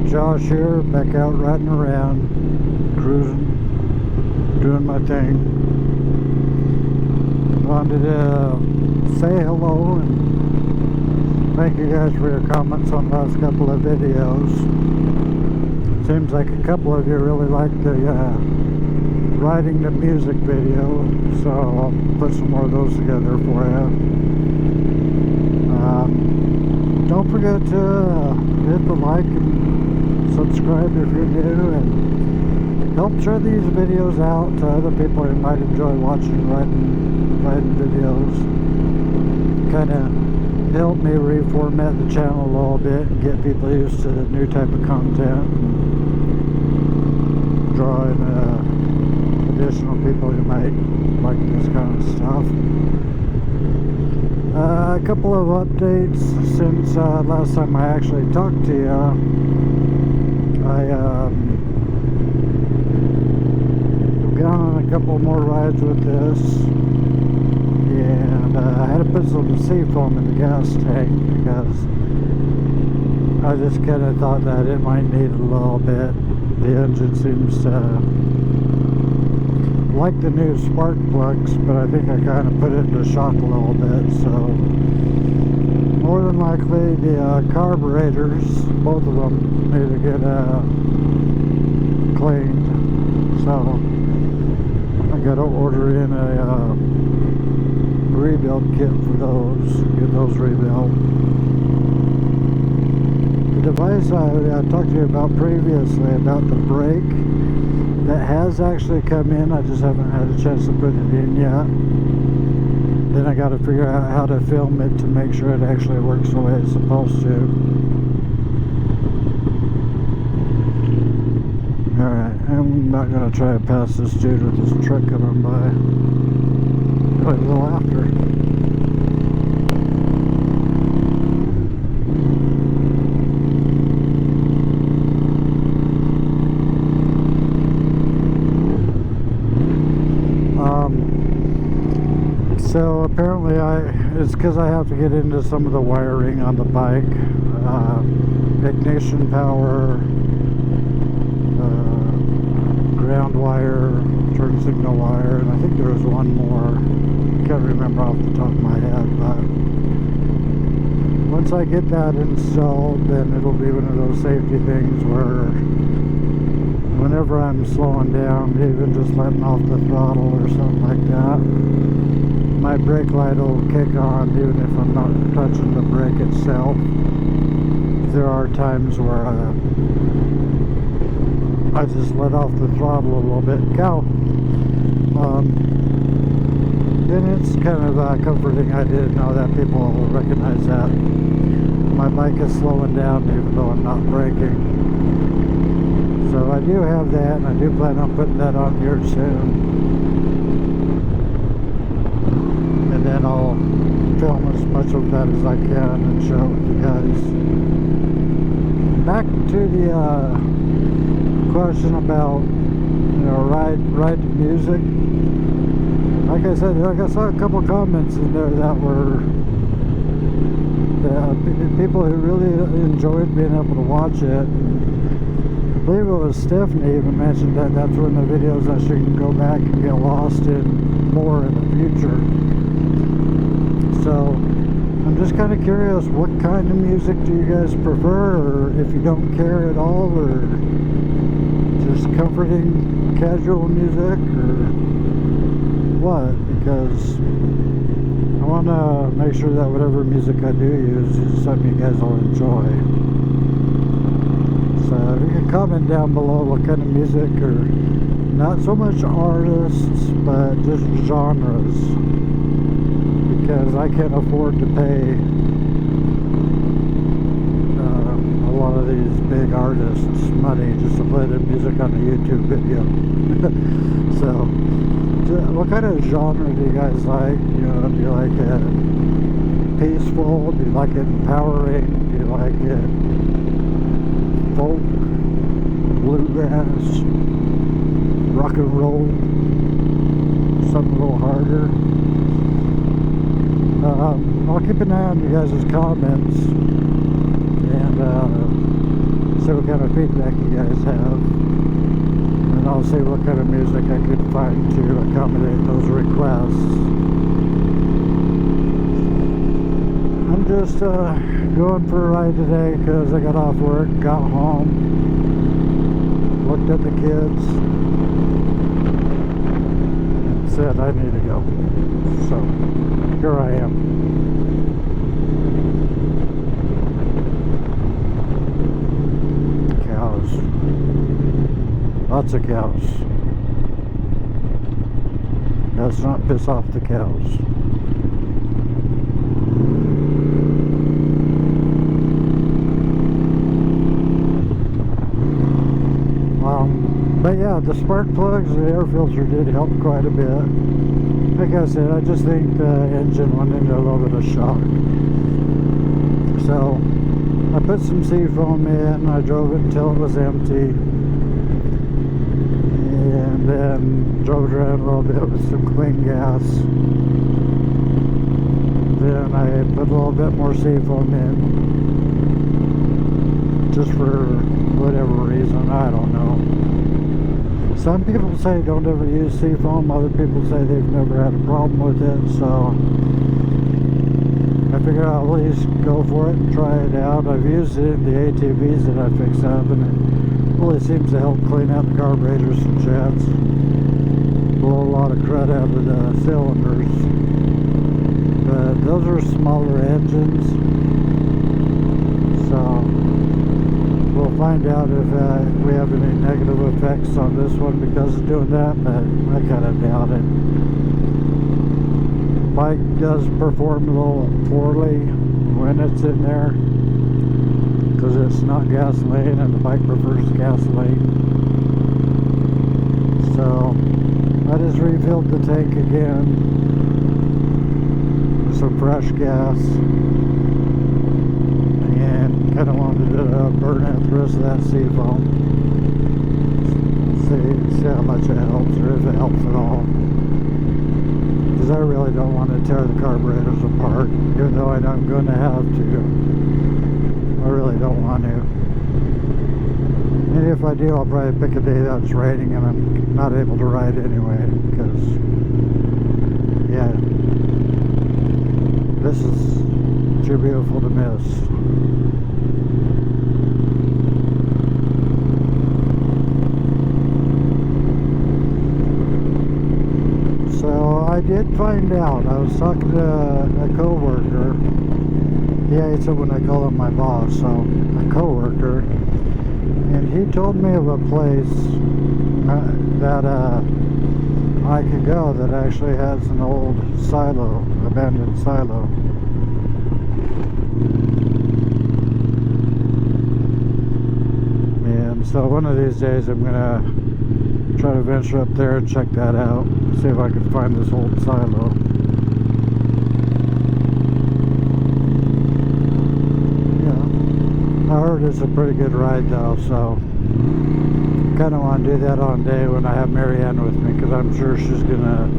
Josh here, back out riding around, cruising, doing my thing. Wanted to say hello and thank you guys for your comments on the last couple of videos. Seems like a couple of you really like the riding the music video, so I'll put some more of those together for you. Don't forget to hit the like and subscribe if you're new, and help share these videos out to other people who might enjoy watching riding videos. Kind of help me reformat the channel a little bit and get people used to the new type of content, and drawing additional people who might like this kind of stuff. A couple of updates since last time I actually talked to you. I gone on a couple more rides with this, and I had to put some seafoam in the gas tank because I just kind of thought that it might need a little bit. The engine seems to like the new spark plugs, but I think I kind of put it into shock a little bit, so more than likely the carburetors, both of them, need to get cleaned. So I gotta order in a rebuild kit for those, get those rebuilt. The device I talked to you about previously, about the brake, that has actually come in. I just haven't had a chance to put it in yet. Then I got to figure out how to film it to make sure it actually works the way it's supposed to. Alright, I'm not going to try to pass this dude with this truck coming by. Wait a little after. So apparently it's because I have to get into some of the wiring on the bike, ignition power, ground wire, turn signal wire, and I think there was one more. Can't remember off the top of my head, but once I get that installed, then it'll be one of those safety things where whenever I'm slowing down, even just letting off the throttle or something like that, my brake light will kick on even if I'm not touching the brake itself. There are times where I just let off the throttle a little bit. Then it's kind of comforting. I didn't know that people will recognize that my bike is slowing down even though I'm not braking. So I do have that, and I do plan on putting that on here soon. And then I'll film as much of that as I can and share it with you guys. Back to the question about, ride to music. Like I said, I saw a couple comments in there that were people who really enjoyed being able to watch it. I believe it was Stephanie even mentioned that that's one of the videos that she can go back and get lost in more in the future. So I'm just kind of curious, what kind of music do you guys prefer, or if you don't care at all, or just comforting casual music, or what? Because I want to make sure that whatever music I do use is something you guys will enjoy. So if you can comment down below what kind of music, or not so much artists, but just genres. Because I can't afford to pay a lot of these big artists money just to play their music on a YouTube video. So, what kind of genre do you guys like? Do you like it peaceful? Do you like it empowering? Do you like it folk, bluegrass, rock and roll, something a little harder? I'll keep an eye on you guys' comments, and see what kind of feedback you guys have. And I'll see what kind of music I could find to accommodate those requests. I'm just going for a ride today because I got off work, got home, looked at the kids, and said I need to go. So here I am. Cows. Lots of cows. Let's not piss off the cows. But yeah, the spark plugs, the air filter did help quite a bit. Like I said, I just think the engine went into a little bit of shock. So I put some seafoam in, I drove it until it was empty, and then drove it around a little bit with some clean gas. Then I put a little bit more seafoam in, just for whatever reason, I don't know. Some people say don't ever use seafoam, other people say they've never had a problem with it, so I figured I'll at least go for it and try it out. I've used it in the ATVs that I fixed up, and it really seems to help clean out the carburetors and jets, blow a lot of crud out of the cylinders. But those are smaller engines, so we'll find out if we have any negative effects on this one because of doing that, but I kind of doubt it. Bike does perform a little poorly when it's in there because it's not gasoline and the bike prefers gasoline. So I just refilled the tank again with some fresh gas. Kind of wanted to burn out the rest of that seafoam. See how much it helps, or if it helps at all. Because I really don't want to tear the carburetors apart, even though I know I'm going to have to. I really don't want to. And if I do, I'll probably pick a day that it's raining and I'm not able to ride anyway. Because, yeah, this is too beautiful to miss. I did find out. I was talking to a co-worker. Yeah, it's when I call him my boss, so a co-worker, and he told me of a place that I could go that actually has an old silo, abandoned silo. And so one of these days I'm gonna try to venture up there and check that out, see if I can find this old silo. Yeah, I heard it's a pretty good ride though, so kind of want to do that on day when I have Marianne with me, because I'm sure she's gonna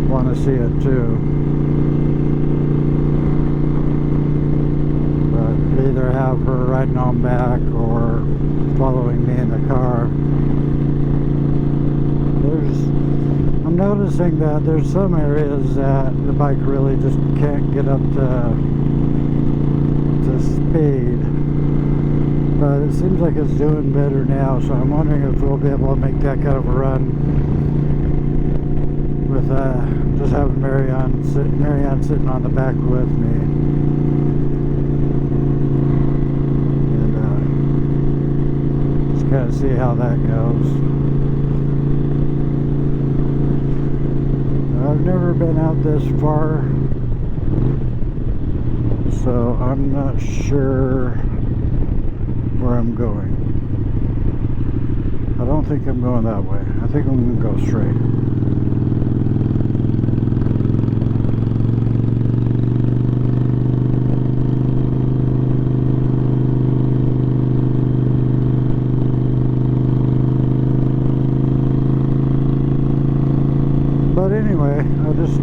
want to see it too. But either have her riding on back or following me in the car. I'm noticing that there's some areas that the bike really just can't get up to speed, but it seems like it's doing better now, so I'm wondering if we'll be able to make that kind of a run with just having Marianne sitting on the back with me, and just kind of see how that goes. I've never been out this far, so I'm not sure where I'm going. I don't think I'm going that way. I think I'm going to go straight. But anyway, I just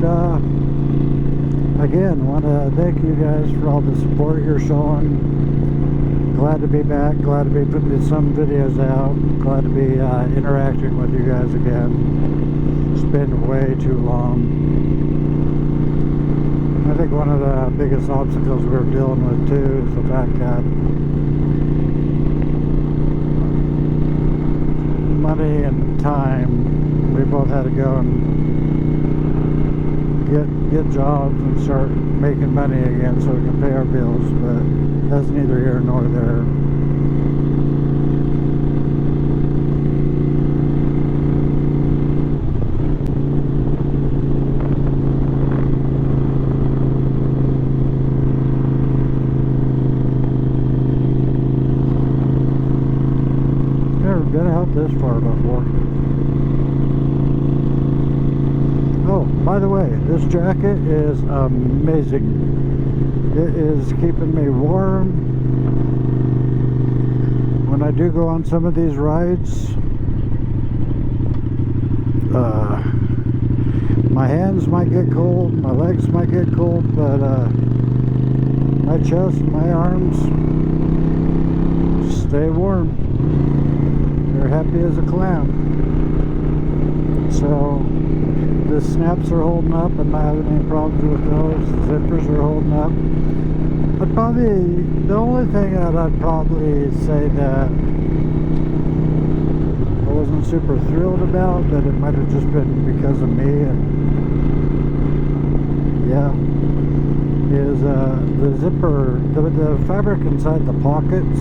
again want to thank you guys for all the support you're showing. glad to be back. Glad to be putting some videos out. Glad to be interacting with you guys again. It's been way too long. I think one of the biggest obstacles we're dealing with too is the fact that money and time, we both had to go and get jobs and start making money again so we can pay our bills, but that's neither here nor there. Never been out this far before. Oh, by the way, this jacket is amazing. It is keeping me warm. When I do go on some of these rides, my hands might get cold, my legs might get cold, but my chest, my arms stay warm. They're happy as a clam. So the snaps are holding up. I'm not having any problems with those. The zippers are holding up. But probably the only thing that I'd probably say that I wasn't super thrilled about, that it might have just been because of me, and yeah, is the zipper, the fabric inside the pockets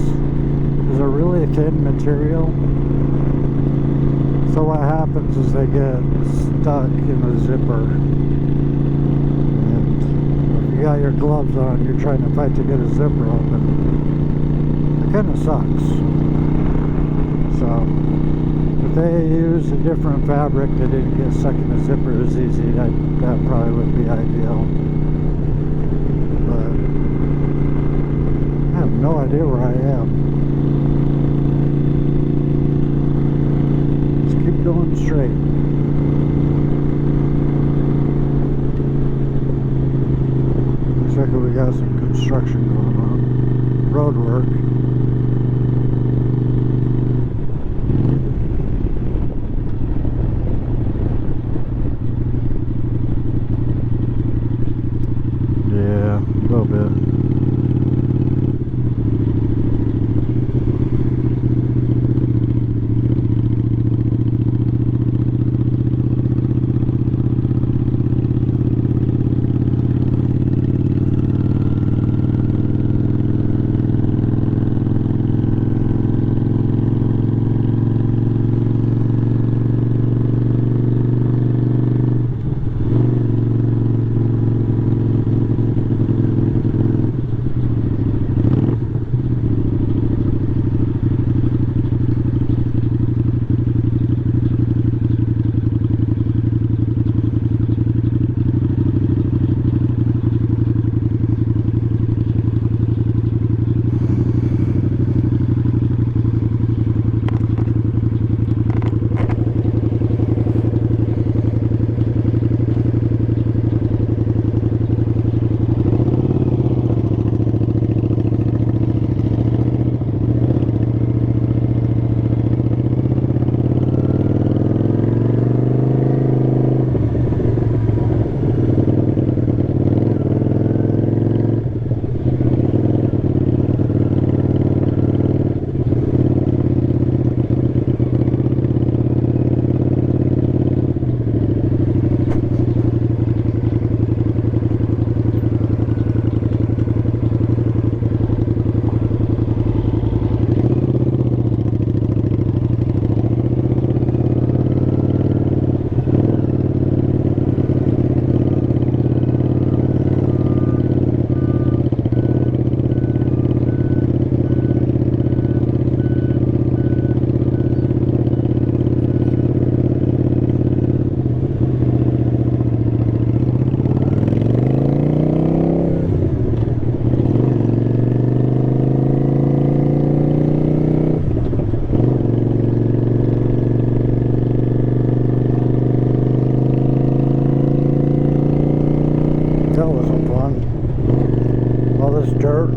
is a really thin material. So what happens is they get stuck in the zipper, and if you got your gloves on, you're trying to fight to get a zipper open. It kind of sucks. So if they use a different fabric that didn't get stuck in the zipper as easy, that probably would be ideal. But I have no idea where I am. Going straight. Looks like we got some construction going on. Road work. Yeah, a little bit.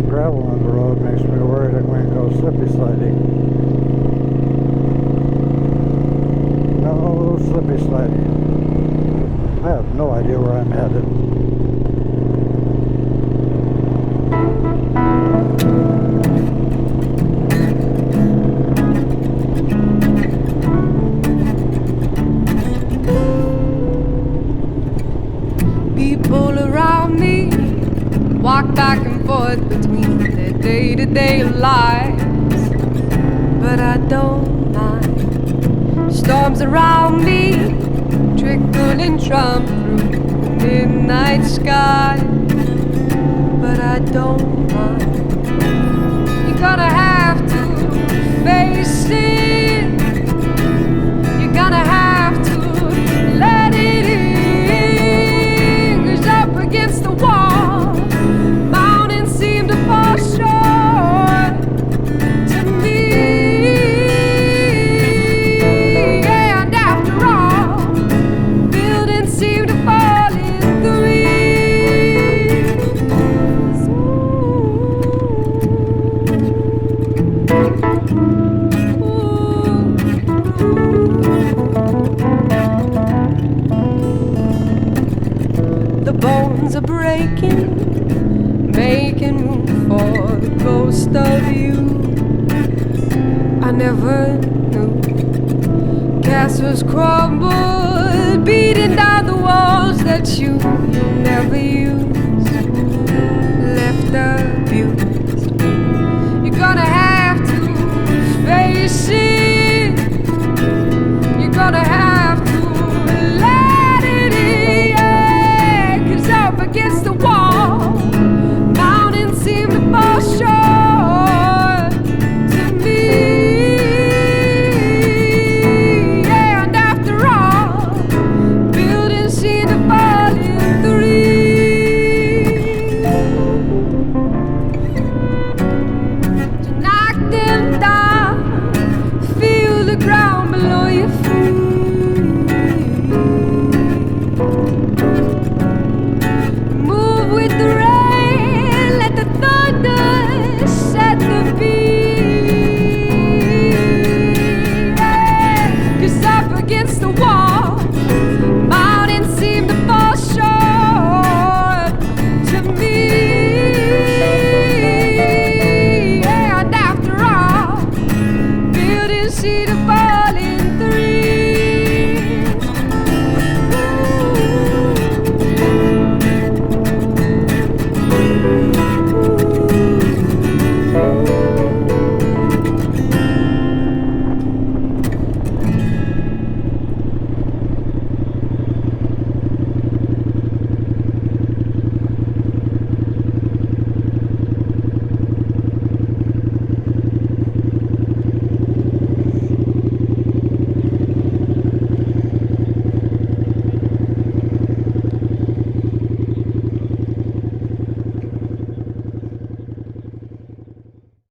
gravel on the road makes me worried I'm going to go slippy sliding. No slippy sliding. I have no idea where I'm headed. People around me walk back and forth between their day-to-day lives, but I don't mind. Storms around me trickle and trump through the midnight sky, but I don't mind. You're gonna have to face it. You're gonna have to let it in. 'Cause up against the wall, mountains seem to fall short to me. And after all, buildings seem to fall in threes. The bones are breaking, making room for the ghost of you. I never knew castles crumbled, beating down the walls that you never used, left abused. You're gonna have to face it.